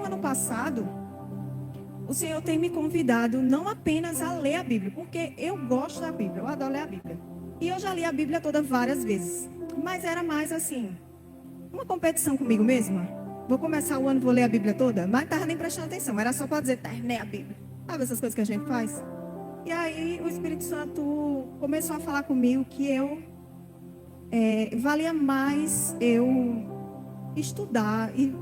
ano passado, o Senhor tem me convidado não apenas a ler a Bíblia, porque eu gosto da Bíblia, eu adoro ler a Bíblia. E eu já li a Bíblia toda várias vezes. Mas era mais assim, uma competição comigo mesma. Vou começar o ano, vou ler a Bíblia toda, mas não estava nem prestando atenção. Era só para dizer, terminei a Bíblia. Sabe essas coisas que a gente faz? E aí o Espírito Santo começou a falar comigo que valia mais eu estudar e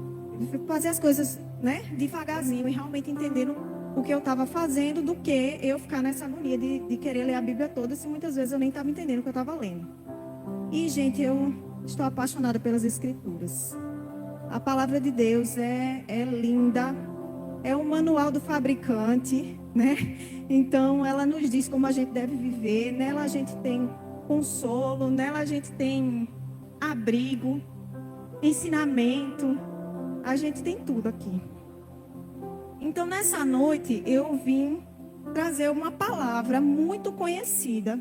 fazer as coisas, né, devagarzinho e realmente entendendo o que eu estava fazendo, do que eu ficar nessa agonia de querer ler a Bíblia toda, se muitas vezes eu nem estava entendendo o que eu estava lendo. E, gente, eu estou apaixonada pelas Escrituras. A palavra de Deus é linda, é o manual do fabricante, né? Então, ela nos diz como a gente deve viver, nela a gente tem consolo, nela a gente tem abrigo, ensinamento, a gente tem tudo aqui. Então, nessa noite, eu vim trazer uma palavra muito conhecida,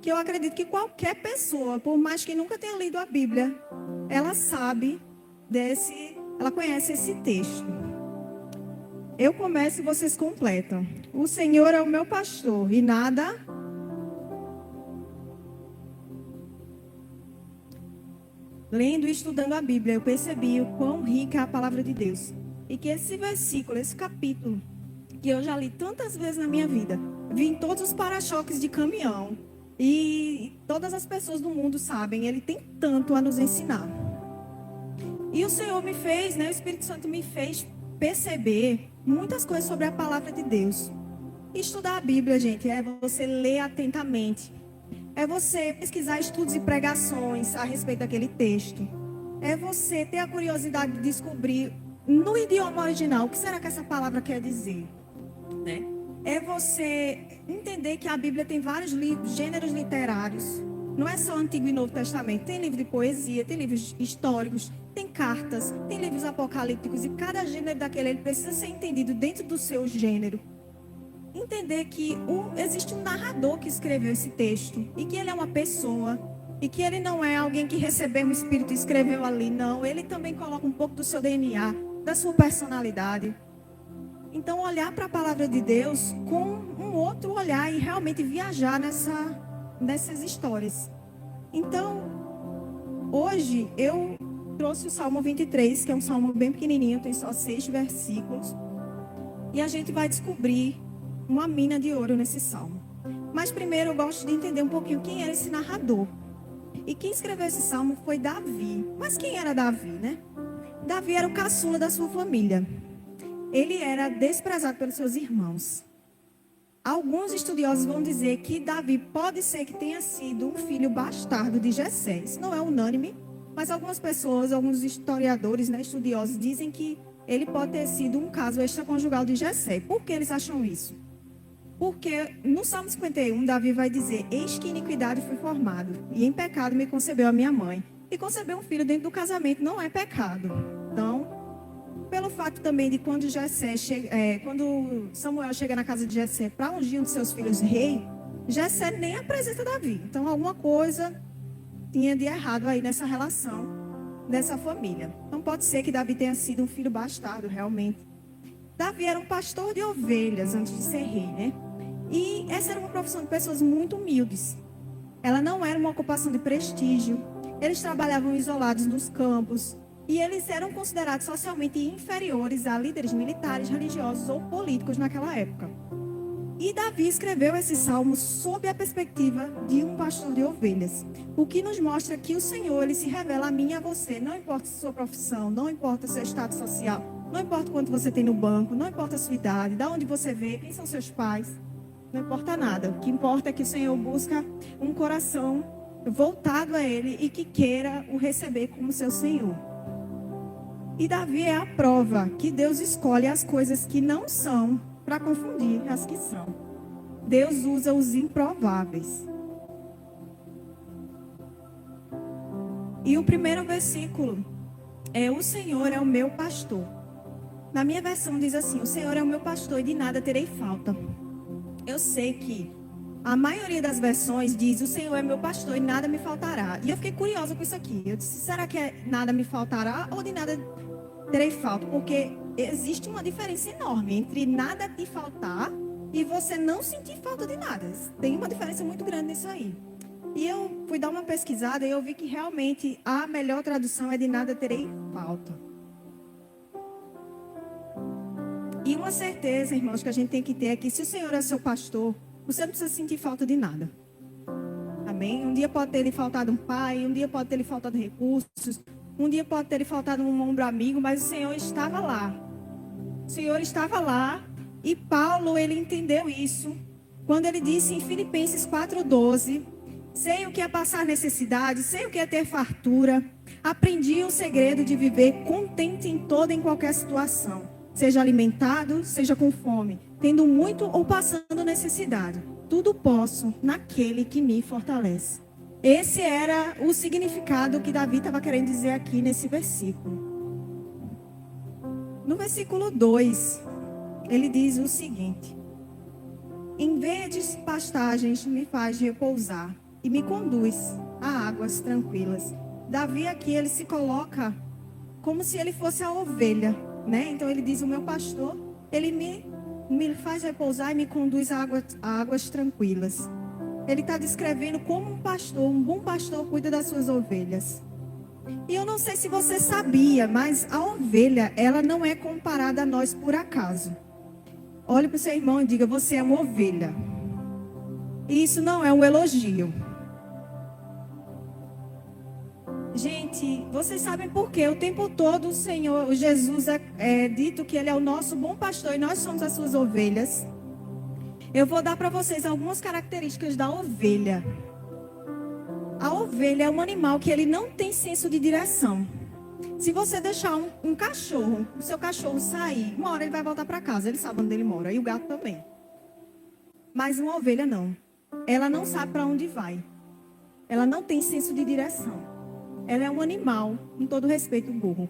que eu acredito que qualquer pessoa, por mais que nunca tenha lido a Bíblia, ela sabe ela conhece esse texto. Eu começo e vocês completam. O Senhor é o meu pastor e nada... Lendo e estudando a Bíblia, eu percebi o quão rica é a palavra de Deus. E que esse versículo, esse capítulo, que eu já li tantas vezes na minha vida, vi em todos os para-choques de caminhão, e todas as pessoas do mundo sabem, ele tem tanto a nos ensinar. E o Senhor me fez, né, o Espírito Santo me fez perceber muitas coisas sobre a palavra de Deus. Estudar a Bíblia, gente, é você ler atentamente. É você pesquisar estudos e pregações a respeito daquele texto. É você ter a curiosidade de descobrir no idioma original o que será que essa palavra quer dizer, né? É você entender que a Bíblia tem vários gêneros literários. Não é só Antigo e Novo Testamento. Tem livro de poesia, tem livros históricos, tem cartas, tem livros apocalípticos. E cada gênero daquele ele precisa ser entendido dentro do seu gênero. Entender que existe um narrador que escreveu esse texto. E que ele é uma pessoa. E que ele não é alguém que recebeu um espírito e escreveu ali. Não, ele também coloca um pouco do seu DNA, da sua personalidade. Então, olhar para a palavra de Deus com um outro olhar e realmente viajar nessas histórias. Então, hoje eu trouxe o Salmo 23, que é um salmo bem pequenininho, tem só 6 versículos. E a gente vai descobrir uma mina de ouro nesse salmo. Mas primeiro eu gosto de entender um pouquinho quem era esse narrador. E quem escreveu esse salmo foi Davi. Mas quem era Davi, né? Davi era o caçula da sua família. Ele era desprezado pelos seus irmãos. Alguns estudiosos vão dizer que Davi pode ser que tenha sido um filho bastardo de Jessé. Isso não é unânime, mas algumas pessoas, alguns historiadores, né, estudiosos, dizem que ele pode ter sido um caso extraconjugal de Jessé. Por que eles acham isso? Porque no Salmo 51, Davi vai dizer: eis que iniquidade fui formado, e em pecado me concebeu a minha mãe. E conceber um filho dentro do casamento não é pecado. Então, pelo fato também de quando Samuel chega na casa de Jessé para ungir um de seus filhos rei, Jessé nem apresenta Davi. Então, alguma coisa tinha de errado aí nessa relação dessa família. Então, pode ser que Davi tenha sido um filho bastardo, realmente. Davi era um pastor de ovelhas antes de ser rei, né? E essa era uma profissão de pessoas muito humildes. Ela não era uma ocupação de prestígio. Eles trabalhavam isolados nos campos. E eles eram considerados socialmente inferiores a líderes militares, religiosos ou políticos naquela época. E Davi escreveu esse salmo sob a perspectiva de um pastor de ovelhas. O que nos mostra que o Senhor, ele se revela a mim e a você. Não importa a sua profissão, não importa o seu estado social, não importa quanto você tem no banco, não importa a sua idade, de onde você veio, quem são seus pais. Não importa nada. O que importa é que o Senhor busca um coração voltado a Ele e que queira o receber como seu Senhor. E Davi é a prova que Deus escolhe as coisas que não são para confundir as que são. Deus usa os improváveis. E o primeiro versículo é: o Senhor é o meu pastor. Na minha versão diz assim: o Senhor é o meu pastor e de nada terei falta. Eu sei que a maioria das versões diz: o Senhor é meu pastor e nada me faltará. E eu fiquei curiosa com isso aqui. Eu disse: será que nada me faltará ou de nada terei falta? Porque existe uma diferença enorme entre nada te faltar e você não sentir falta de nada. Tem uma diferença muito grande nisso aí. E eu fui dar uma pesquisada e eu vi que realmente a melhor tradução é de nada terei falta. E uma certeza, irmãos, que a gente tem que ter é que se o Senhor é seu pastor, você não precisa sentir falta de nada. Amém? Um dia pode ter lhe faltado um pai, um dia pode ter lhe faltado recursos, um dia pode ter lhe faltado um ombro amigo, mas o Senhor estava lá. O Senhor estava lá e Paulo, ele entendeu isso quando ele disse em Filipenses 4:12, sei o que é passar necessidade, sei o que é ter fartura, aprendi o segredo de viver contente em toda e em qualquer situação, seja alimentado, seja com fome, tendo muito ou passando necessidade. Tudo posso naquele que me fortalece. Esse era o significado que Davi estava querendo dizer aqui nesse versículo. No versículo 2, ele diz o seguinte: em verdes pastagens me faz repousar e me conduz a águas tranquilas. Davi aqui, ele se coloca como se ele fosse a ovelha, né? Então ele diz, o meu pastor, ele me faz repousar e me conduz a águas tranquilas. Ele está descrevendo como um pastor, um bom pastor cuida das suas ovelhas. E eu não sei se você sabia, mas a ovelha, ela não é comparada a nós por acaso. Olhe para o seu irmão e diga, você é uma ovelha. E isso não é um elogio. Gente, vocês sabem por quê? O tempo todo o Senhor, o Jesus é dito que Ele é o nosso bom pastor e nós somos as suas ovelhas. Eu vou dar para vocês algumas características da ovelha. A ovelha é um animal que ele não tem senso de direção. Se você deixar um cachorro, o seu cachorro sair, uma hora ele vai voltar para casa, ele sabe onde ele mora, e o gato também. Mas uma ovelha não. Ela não sabe para onde vai. Ela não tem senso de direção. Ela é um animal, com todo respeito, burro.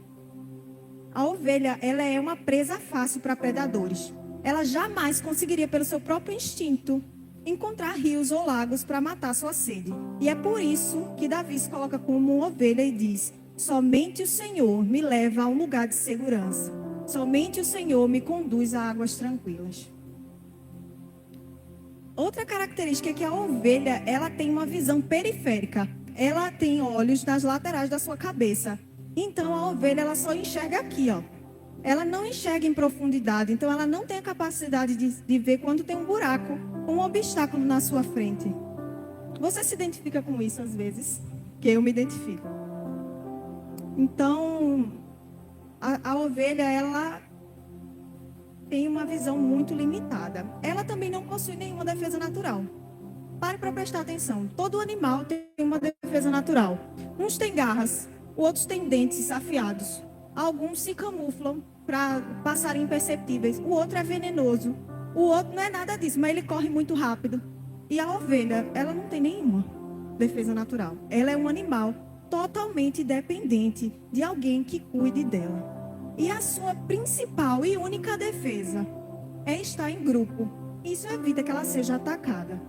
A ovelha, ela é uma presa fácil para predadores. Ela jamais conseguiria, pelo seu próprio instinto, encontrar rios ou lagos para matar sua sede. E é por isso que Davi se coloca como uma ovelha e diz, somente o Senhor me leva a um lugar de segurança. Somente o Senhor me conduz a águas tranquilas. Outra característica é que a ovelha, ela tem uma visão periférica. Ela tem olhos nas laterais da sua cabeça. Então a ovelha, ela só enxerga aqui, ó. Ela não enxerga em profundidade. Então ela não tem a capacidade de ver quando tem um buraco, um obstáculo na sua frente. Você se identifica com isso às vezes? Que eu me identifico. Então a ovelha, ela tem uma visão muito limitada. Ela também não possui nenhuma defesa natural. Pare para prestar atenção. Todo animal tem uma defesa natural. Uns têm garras, outros têm dentes afiados. Alguns se camuflam para passarem imperceptíveis. O outro é venenoso. O outro não é nada disso, mas ele corre muito rápido. E a ovelha, ela não tem nenhuma defesa natural. Ela é um animal totalmente dependente de alguém que cuide dela. E a sua principal e única defesa é estar em grupo. Isso evita que ela seja atacada.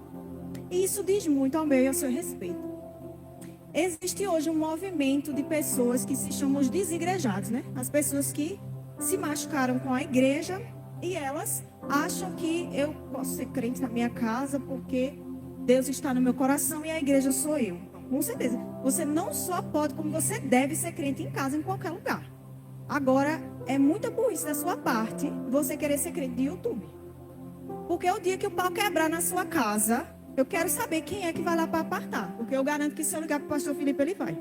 E isso diz muito ao meu e ao seu respeito. Existe hoje um movimento de pessoas que se chamam os desigrejados, né? As pessoas que se machucaram com a igreja e elas acham que eu posso ser crente na minha casa porque Deus está no meu coração e a igreja sou eu. Com certeza. Você não só pode, como você deve ser crente em casa, em qualquer lugar. Agora, é muita burrice da sua parte você querer ser crente de YouTube. Porque o dia que o pau quebrar na sua casa, eu quero saber quem é que vai lá para apartar. Porque eu garanto que se eu ligar para o pastor Felipe, ele vai.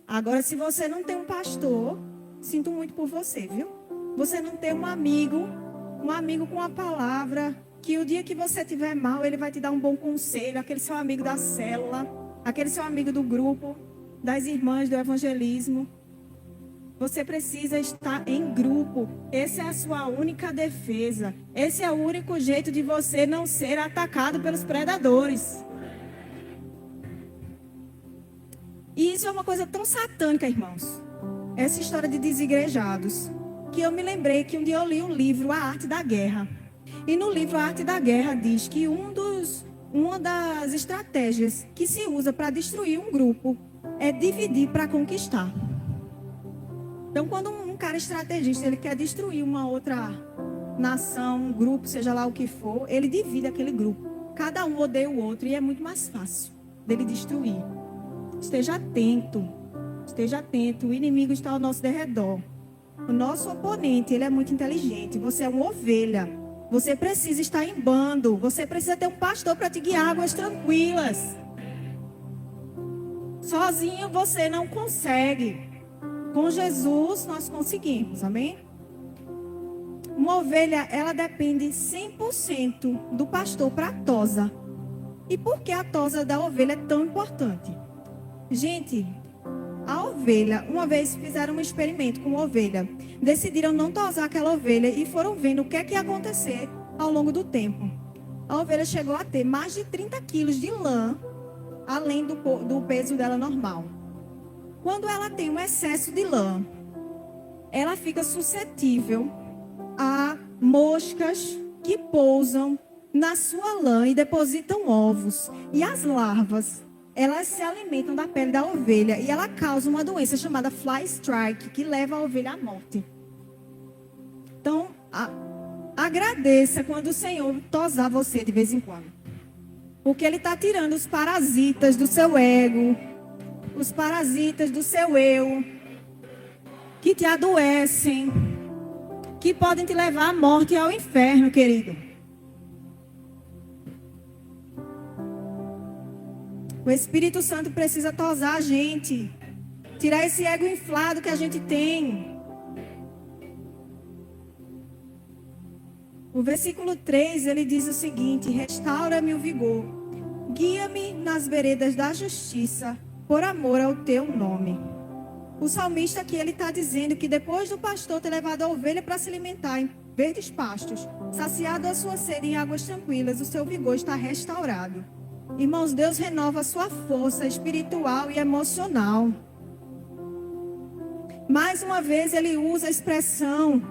Agora, se você não tem um pastor, sinto muito por você, viu? Você não tem um amigo com a palavra, que o dia que você estiver mal, ele vai te dar um bom conselho. Aquele seu amigo da célula, aquele seu amigo do grupo, das irmãs do evangelismo. Você precisa estar em grupo. Essa é a sua única defesa. Esse é o único jeito de você não ser atacado pelos predadores. E isso é uma coisa tão satânica, irmãos. Essa história de desigrejados. Que eu me lembrei que um dia eu li um livro, A Arte da Guerra. E no livro A Arte da Guerra diz que uma das estratégias que se usa para destruir um grupo é dividir para conquistar. Então, quando um cara estrategista, ele quer destruir uma outra nação, um grupo, seja lá o que for, ele divide aquele grupo. Cada um odeia o outro e é muito mais fácil dele destruir. Esteja atento. Esteja atento. O inimigo está ao nosso derredor. O nosso oponente, ele é muito inteligente. Você é uma ovelha. Você precisa estar em bando. Você precisa ter um pastor para te guiar águas tranquilas. Sozinho você não consegue. Com Jesus nós conseguimos. Amém? Uma ovelha, ela depende 100% do pastor para a tosa. E por que a tosa da ovelha é tão importante? Gente, a ovelha, uma vez fizeram um experimento com uma ovelha. Decidiram não tosar aquela ovelha e foram vendo o que é que ia acontecer ao longo do tempo. A ovelha chegou a ter mais de 30 quilos de lã, além do peso dela normal. Quando ela tem um excesso de lã, ela fica suscetível a moscas que pousam na sua lã e depositam ovos. E as larvas, elas se alimentam da pele da ovelha e ela causa uma doença chamada fly strike, que leva a ovelha à morte. Então, agradeça quando o Senhor tosar você de vez em quando. Porque Ele está tirando os parasitas do seu ego, os parasitas do seu eu, que te adoecem, que podem te levar à morte e ao inferno, querido. O Espírito Santo precisa tosar a gente, tirar esse ego inflado que a gente tem. O versículo 3, ele diz o seguinte: restaura-me o vigor, guia-me nas veredas da justiça, por amor ao teu nome. O salmista aqui, ele está dizendo que depois do pastor ter levado a ovelha para se alimentar em verdes pastos, saciado a sua sede em águas tranquilas, o seu vigor está restaurado. Irmãos, Deus renova a sua força espiritual e emocional. Mais uma vez ele usa a expressão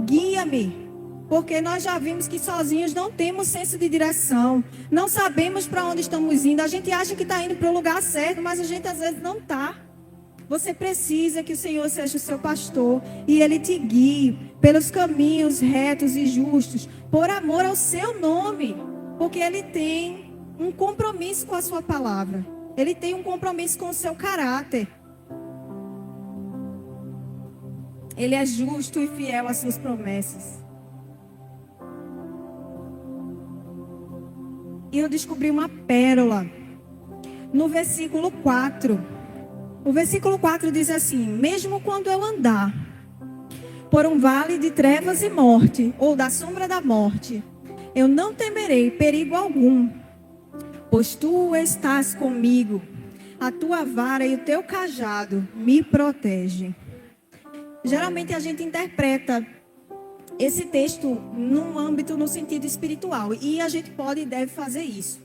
guia-me, porque nós já vimos que sozinhos não temos senso de direção, não sabemos para onde estamos indo. A gente acha que está indo para o lugar certo, mas a gente às vezes não está. Você precisa que o Senhor seja o seu pastor e Ele te guie pelos caminhos retos e justos, por amor ao seu nome, porque Ele tem um compromisso com a sua palavra. Ele tem um compromisso com o seu caráter. Ele é justo e fiel às suas promessas. E eu descobri uma pérola no versículo 4. O versículo 4 diz assim: mesmo quando eu andar por um vale de trevas e morte, ou da sombra da morte, eu não temerei perigo algum, pois tu estás comigo, a tua vara e o teu cajado me protegem. Geralmente a gente interpreta esse texto num âmbito, no sentido espiritual, e a gente pode e deve fazer isso.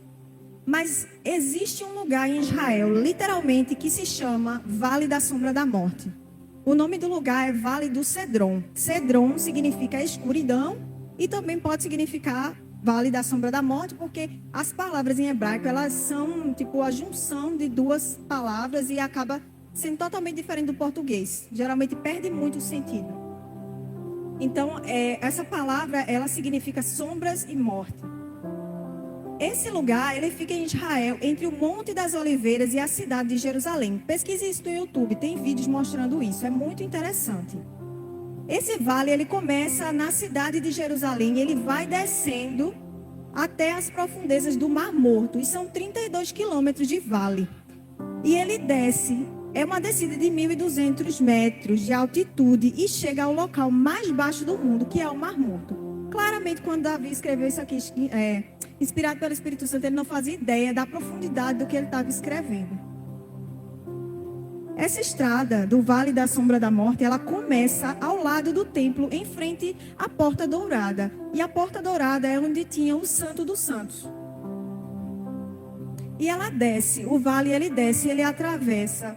Mas existe um lugar em Israel, literalmente, que se chama Vale da Sombra da Morte. O nome do lugar é Vale do Cedron. Cedron significa escuridão e também pode significar Vale da Sombra da Morte, porque as palavras em hebraico, elas são tipo a junção de duas palavras e acaba sendo totalmente diferente do português. Geralmente perde muito o sentido. Então, essa palavra, ela significa sombras e morte. Esse lugar, ele fica em Israel, entre o Monte das Oliveiras e a cidade de Jerusalém. Pesquise isso no YouTube, tem vídeos mostrando isso, é muito interessante. Esse vale, ele começa na cidade de Jerusalém, ele vai descendo até as profundezas do Mar Morto, e são 32 quilômetros de vale. E ele desce, é uma descida de 1.200 metros de altitude e chega ao local mais baixo do mundo, que é o Mar Morto. Claramente, quando Davi escreveu isso aqui, inspirado pelo Espírito Santo, ele não fazia ideia da profundidade do que ele estava escrevendo. Essa estrada do Vale da Sombra da Morte, ela começa ao lado do templo, em frente à Porta Dourada. E a Porta Dourada é onde tinha o Santo dos Santos. E ela desce, o vale ele desce, ele atravessa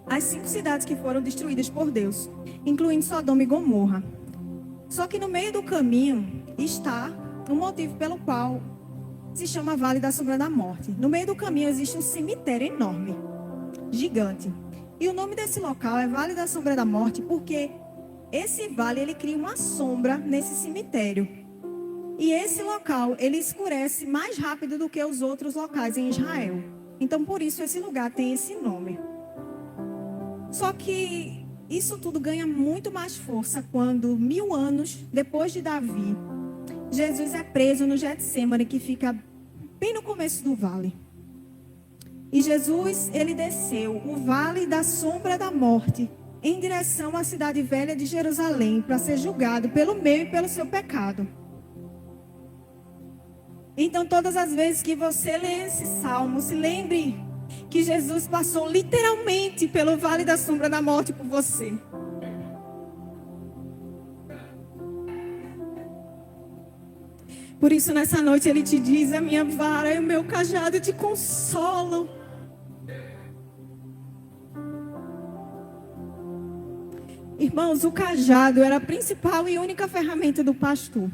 as 5 cidades que foram destruídas por Deus, incluindo Sodoma e Gomorra. Só que no meio do caminho está um motivo pelo qual se chama Vale da Sombra da Morte. No meio do caminho existe um cemitério enorme, gigante. E o nome desse local é Vale da Sombra da Morte, porque esse vale, ele cria uma sombra nesse cemitério. E esse local, ele escurece mais rápido do que os outros locais em Israel. Então, por isso, esse lugar tem esse nome. Só que isso tudo ganha muito mais força quando, 1000 anos depois de Davi, Jesus é preso no Getsêmani, que fica bem no começo do vale. E Jesus, ele desceu o vale da sombra da morte em direção à cidade velha de Jerusalém para ser julgado pelo meu e pelo seu pecado. Então, todas as vezes que você lê esse salmo, se lembre que Jesus passou literalmente pelo vale da sombra da morte por você. Por isso, nessa noite, ele te diz: a minha vara e o meu cajado te consolam. Irmãos, o cajado era a principal e única ferramenta do pastor.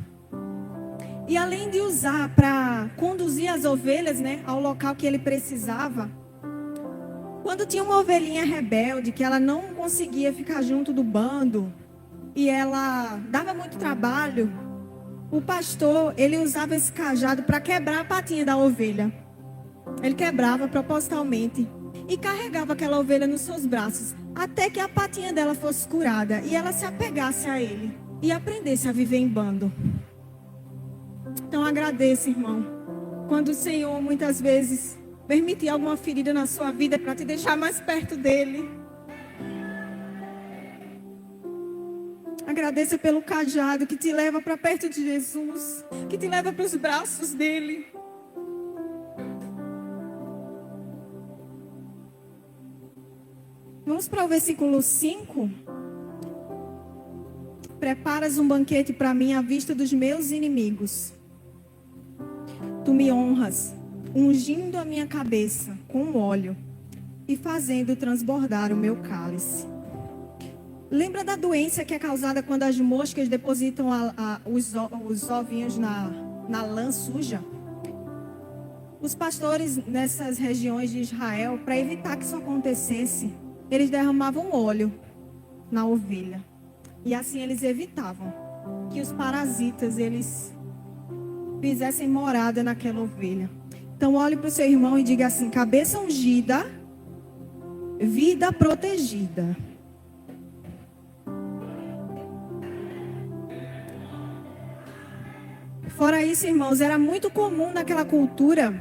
E além de usar para conduzir as ovelhas, ao local que ele precisava, quando tinha uma ovelhinha rebelde, que ela não conseguia ficar junto do bando, e ela dava muito trabalho, o pastor, ele usava esse cajado para quebrar a patinha da ovelha. Ele quebrava propositalmente e carregava aquela ovelha nos seus braços, até que a patinha dela fosse curada e ela se apegasse a ele e aprendesse a viver em bando. Então agradeça, irmão, quando o Senhor muitas vezes permitir alguma ferida na sua vida para te deixar mais perto dele. Agradeça pelo cajado que te leva para perto de Jesus, que te leva para os braços dele. Vamos para o versículo 5. Preparas um banquete para mim à vista dos meus inimigos. Tu me honras, ungindo a minha cabeça com óleo e fazendo transbordar o meu cálice. Lembra da doença que é causada quando as moscas depositam os ovinhos na lã suja? Os pastores nessas regiões de Israel, para evitar que isso acontecesse, eles derramavam óleo na ovelha. E assim eles evitavam que os parasitas, eles fizessem morada naquela ovelha. Então olhe para o seu irmão e diga assim: cabeça ungida, vida protegida. Fora isso, irmãos, era muito comum naquela cultura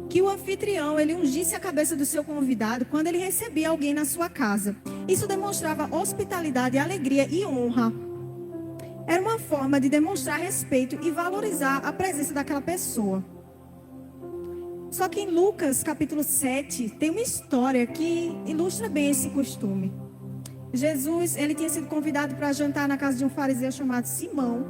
que o anfitrião, ele ungisse a cabeça do seu convidado quando ele recebia alguém na sua casa. Isso demonstrava hospitalidade, alegria e honra. Era uma forma de demonstrar respeito e valorizar a presença daquela pessoa. Só que em Lucas, capítulo 7, tem uma história que ilustra bem esse costume. Jesus, ele tinha sido convidado para jantar na casa de um fariseu chamado Simão,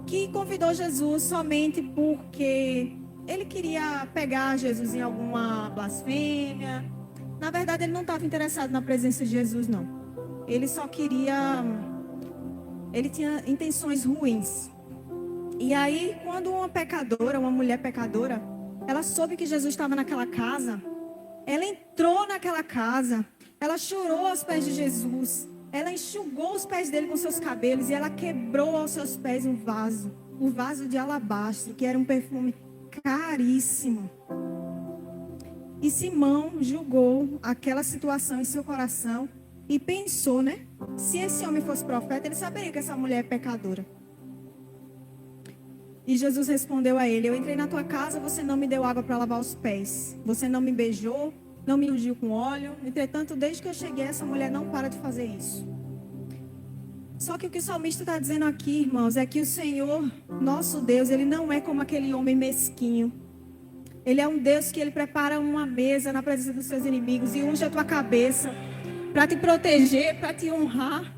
que convidou Jesus somente porque ele queria pegar Jesus em alguma blasfêmia. Na verdade, ele não estava interessado na presença de Jesus, não. Ele só queria... Ele tinha intenções ruins. E aí, quando uma mulher pecadora, ela soube que Jesus estava naquela casa, ela entrou naquela casa, ela chorou aos pés de Jesus, ela enxugou os pés dele com seus cabelos e ela quebrou aos seus pés um vaso de alabastro, que era um perfume caríssimo. E Simão julgou aquela situação em seu coração e pensou, se esse homem fosse profeta, ele saberia que essa mulher é pecadora. E Jesus respondeu a ele: eu entrei na tua casa, você não me deu água para lavar os pés. Você não me beijou, não me ungiu com óleo. Entretanto, desde que eu cheguei, essa mulher não para de fazer isso. Só que o que o salmista está dizendo aqui, irmãos, é que o Senhor, nosso Deus, ele não é como aquele homem mesquinho. Ele é um Deus que ele prepara uma mesa na presença dos seus inimigos e unge a tua cabeça para te proteger, para te honrar.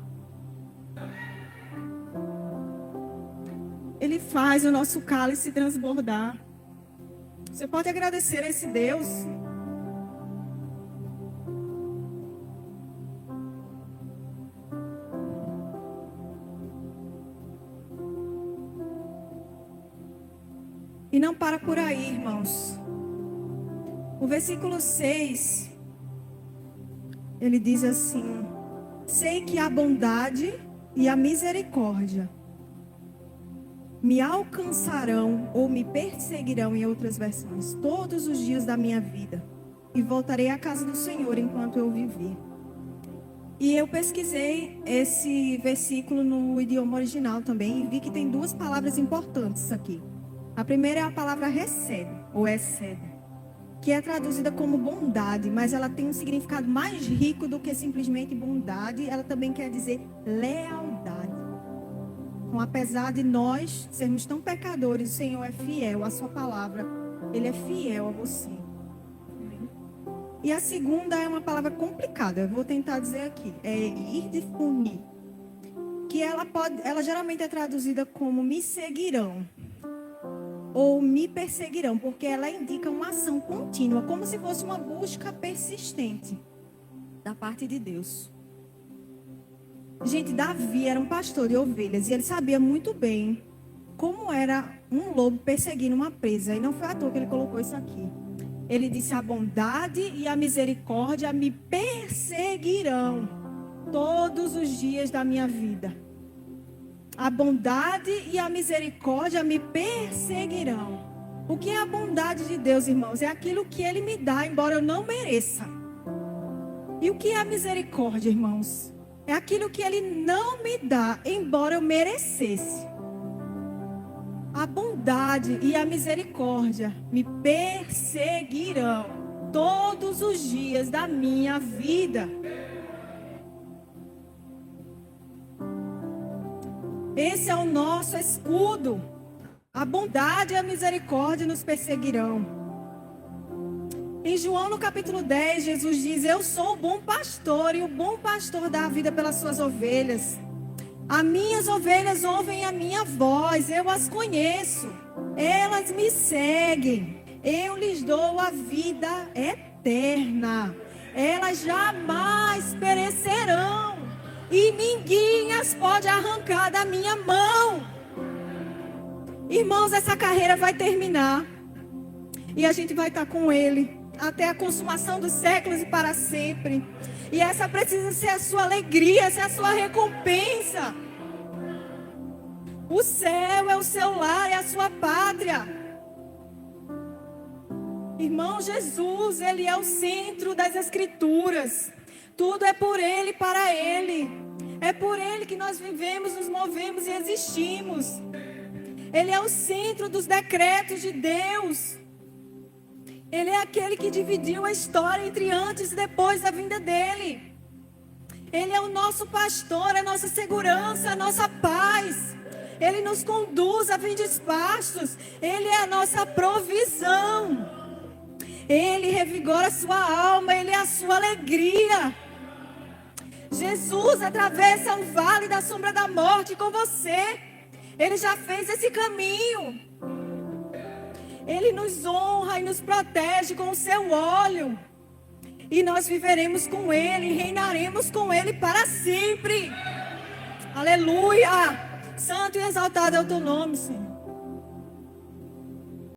Ele faz o nosso cálice transbordar. Você pode agradecer a esse Deus. E não para por aí, irmãos. O versículo 6 Ele diz assim: sei que a bondade e a misericórdia me alcançarão ou me perseguirão, em outras versões, todos os dias da minha vida, e voltarei à casa do Senhor enquanto eu viver. E eu pesquisei esse versículo no idioma original também e vi que tem duas palavras importantes aqui. A primeira é a palavra recebe, ou excede, que é traduzida como bondade, mas ela tem um significado mais rico do que simplesmente bondade. Ela também quer dizer lealdade. Então, apesar de nós sermos tão pecadores, o Senhor é fiel à sua palavra. Ele é fiel a você. E a segunda é uma palavra complicada. Eu vou tentar dizer aqui. É ir de funir. Que ela geralmente é traduzida como me seguirão. Ou me perseguirão. Porque ela indica uma ação contínua. Como se fosse uma busca persistente da parte de Deus. Gente, Davi era um pastor de ovelhas e ele sabia muito bem como era um lobo perseguindo uma presa. E não foi à toa que ele colocou isso aqui. Ele disse: a bondade e a misericórdia me perseguirão todos os dias da minha vida. A bondade e a misericórdia me perseguirão. O que é a bondade de Deus, irmãos? É aquilo que Ele me dá, embora eu não mereça. E o que é a misericórdia, irmãos? É aquilo que Ele não me dá, embora eu merecesse. A bondade e a misericórdia me perseguirão todos os dias da minha vida. Esse é o nosso escudo. A bondade e a misericórdia nos perseguirão. Em João, no capítulo 10, Jesus diz: eu sou o bom pastor, e o bom pastor dá a vida pelas suas ovelhas. As minhas ovelhas ouvem a minha voz, eu as conheço, elas me seguem, eu lhes dou a vida eterna, elas jamais perecerão, e ninguém as pode arrancar da minha mão. Irmãos, essa carreira vai terminar, e a gente vai estar com Ele até a consumação dos séculos e para sempre. E essa precisa ser a sua alegria, essa é a sua recompensa. O céu é o seu lar, é a sua pátria. Irmão, Jesus, Ele é o centro das Escrituras. Tudo é por Ele e para Ele. É por Ele que nós vivemos, nos movemos e existimos. Ele é o centro dos decretos de Deus. Ele é aquele que dividiu a história entre antes e depois da vinda dele. Ele é o nosso pastor, a nossa segurança, a nossa paz. Ele nos conduz a verdes pastos. Ele é a nossa provisão. Ele revigora a sua alma, Ele é a sua alegria. Jesus atravessa o vale da sombra da morte com você. Ele já fez esse caminho. Ele nos honra e nos protege com o seu óleo. E nós viveremos com Ele, reinaremos com Ele para sempre. Aleluia! Santo e exaltado é o teu nome, Senhor.